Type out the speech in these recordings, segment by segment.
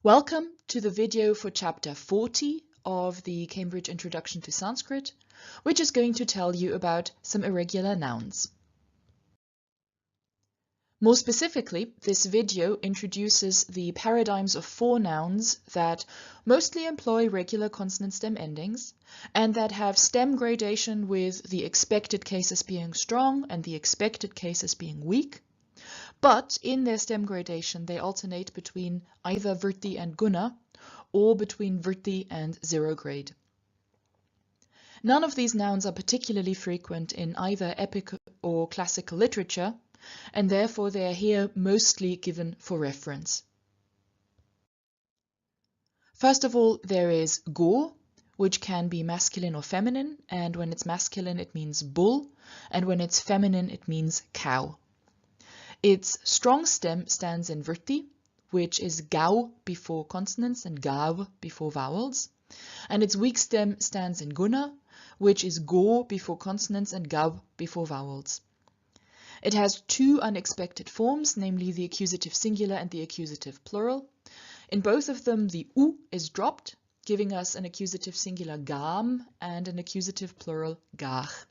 Welcome to the video for chapter 40 of the Cambridge Introduction to Sanskrit, which is going to tell you about some irregular nouns. More specifically, this video introduces the paradigms of four nouns that mostly employ regular consonant stem endings and that have stem gradation with the expected cases being strong and the expected cases being weak. But in their stem gradation, they alternate between either vritti and guna or between vritti and zero grade. None of these nouns are particularly frequent in either epic or classical literature, and therefore they are here mostly given for reference. First of all, there is go, which can be masculine or feminine, and when it's masculine it means bull, and when it's feminine it means cow. Its strong stem stands in vritti, which is gau before consonants and gav before vowels, and its weak stem stands in guna, which is go before consonants and gav before vowels. It has two unexpected forms, namely the accusative singular and the accusative plural. In both of them, the u is dropped, giving us an accusative singular gam and an accusative plural gach.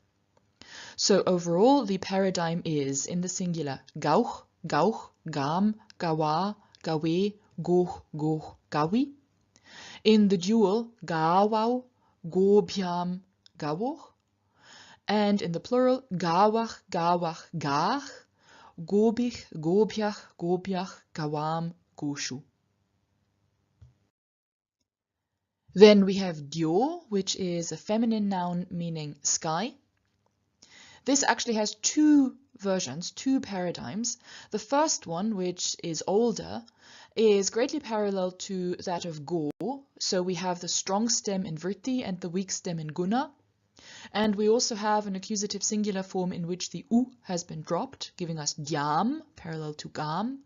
So overall, the paradigm is in the singular gauch, gauch, gam, gawa, gawe, goch, goch, gawi. In the dual gawau, gobjam, gawoch. And in the plural gawach, gawach, gach, gobich, gobjach, gobjach, gawam, goshu. Then we have dio, which is a feminine noun meaning sky. This actually has two versions, two paradigms. The first one, which is older, is greatly parallel to that of go. So we have the strong stem in vritti and the weak stem in guna. And we also have an accusative singular form in which the u has been dropped, giving us dyam, parallel to gam.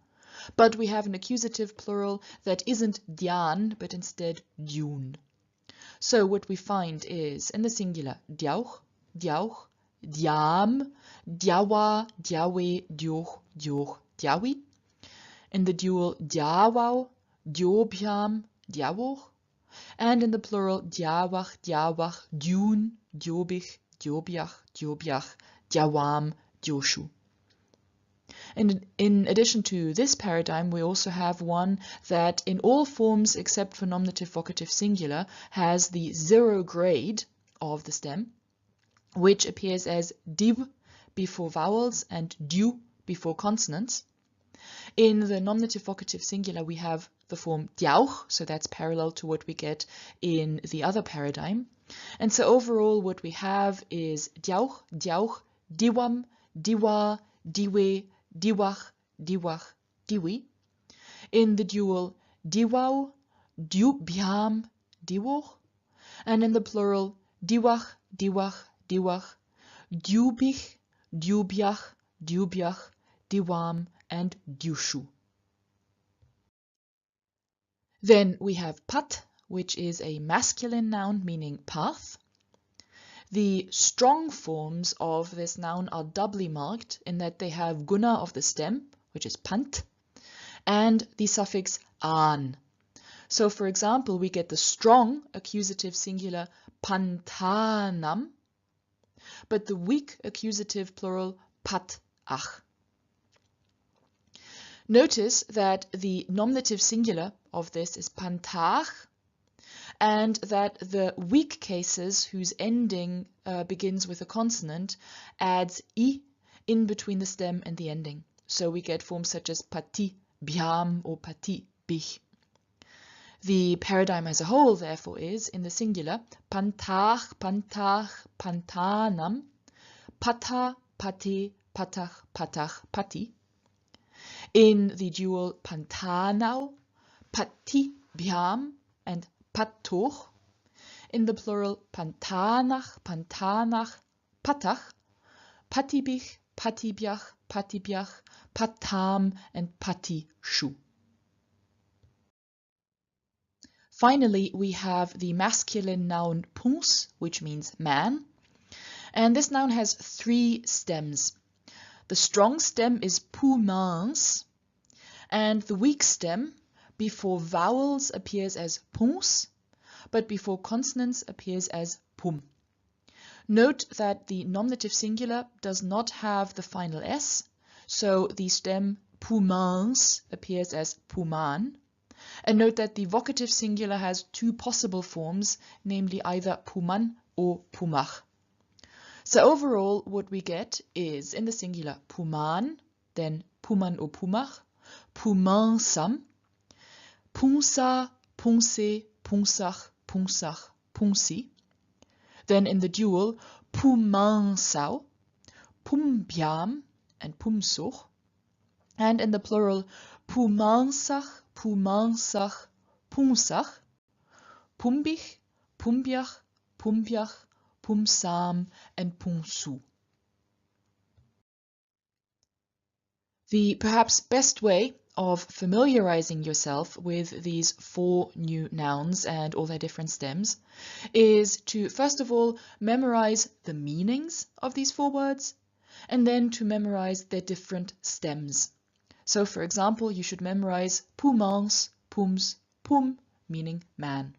But we have an accusative plural that isn't dyan, but instead dune. So what we find is in the singular dyauch, dyauch, dyam, dyawa, dyawe, dyoch, dyoch, dyawi. In the dual dyawau, dyobjam, dyawoch. And in the plural dyawach, dyawach, dune, dyobich, dyobjach, dyobjach, dyawam, dyoshu. And in addition to this paradigm, we also have one that in all forms except for nominative vocative singular has the zero grade of the stem, which appears as dib before vowels and du before consonants. In the nominative vocative singular, we have the form dyauch, so that's parallel to what we get in the other paradigm. And so overall, what we have is dyauch, dyauch, diwam, diwa, diwe, diwach, diwach, diwi. In the dual diwau, dyubjam, diwoch. And in the plural diwach, diwach, diwach, dyubich, dyubjach, dyubjach, diwam, and dyushu. Then we have pat, which is a masculine noun meaning path. The strong forms of this noun are doubly marked in that they have guna of the stem, which is pant, and the suffix an. So for example, we get the strong accusative singular pantanam, but the weak accusative plural patach. Notice that the nominative singular of this is pantach, and that the weak cases whose ending begins with a consonant adds I in between the stem and the ending. So we get forms such as pati bhyam or pati bich. The paradigm as a whole, therefore, is in the singular pantach, pantach, pantanam, pata, pate, patach, patach, pati. In the dual pantanau, pati bhyam and patoch. In the plural pantanach, pantanach, patach, patibich, patibjach, patibjach, patam, and patishu. Finally, we have the masculine noun puns, which means man. And this noun has three stems. The strong stem is pu mans, and the weak stem before vowels appears as pons, but before consonants appears as pum. Note that the nominative singular does not have the final S, so the stem poumans appears as puman. And note that the vocative singular has two possible forms, namely either puman or pumach. So overall, what we get is in the singular puman, then puman or pumach, pumansam, punsa, punse, punsach, punsach, punsi. Then in the dual, pumansau, pumpiam, and pumsoch. And in the plural, pumansach, pumansach, punsach, pumbich, pumbiach, pumpiach, pumsam, and punsu. The perhaps best way of familiarizing yourself with these 4 new nouns and all their different stems is to first of all memorize the meanings of these 4 words, and then to memorize their different stems. So for example, you should memorize pumans, pums, pum, meaning man.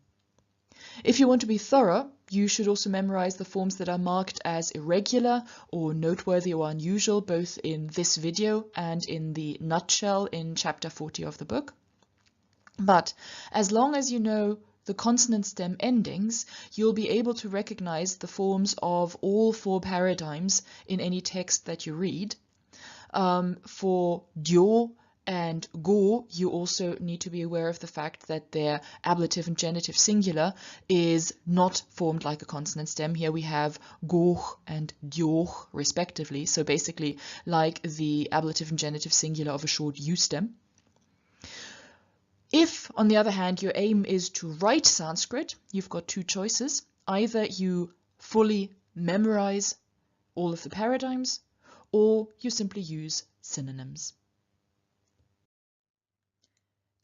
If you want to be thorough, you should also memorize the forms that are marked as irregular or noteworthy or unusual, both in this video and in the nutshell in chapter 40 of the book. But as long as you know the consonant stem endings, you'll be able to recognize the forms of all 4 paradigms in any text that you read. For dio and go, you also need to be aware of the fact that their ablative and genitive singular is not formed like a consonant stem. Here we have goch and dioch respectively, so basically like the ablative and genitive singular of a short U stem. If, on the other hand, your aim is to write Sanskrit, you've got 2 choices. Either you fully memorize all of the paradigms, or you simply use synonyms.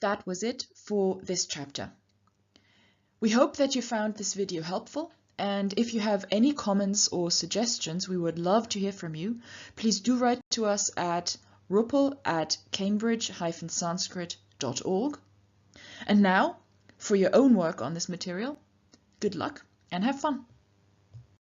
That was it for this chapter. We hope that you found this video helpful, and if you have any comments or suggestions, we would love to hear from you. Please do write to us at ruppel@cambridge-sanskrit.org. And now, for your own work on this material, good luck and have fun!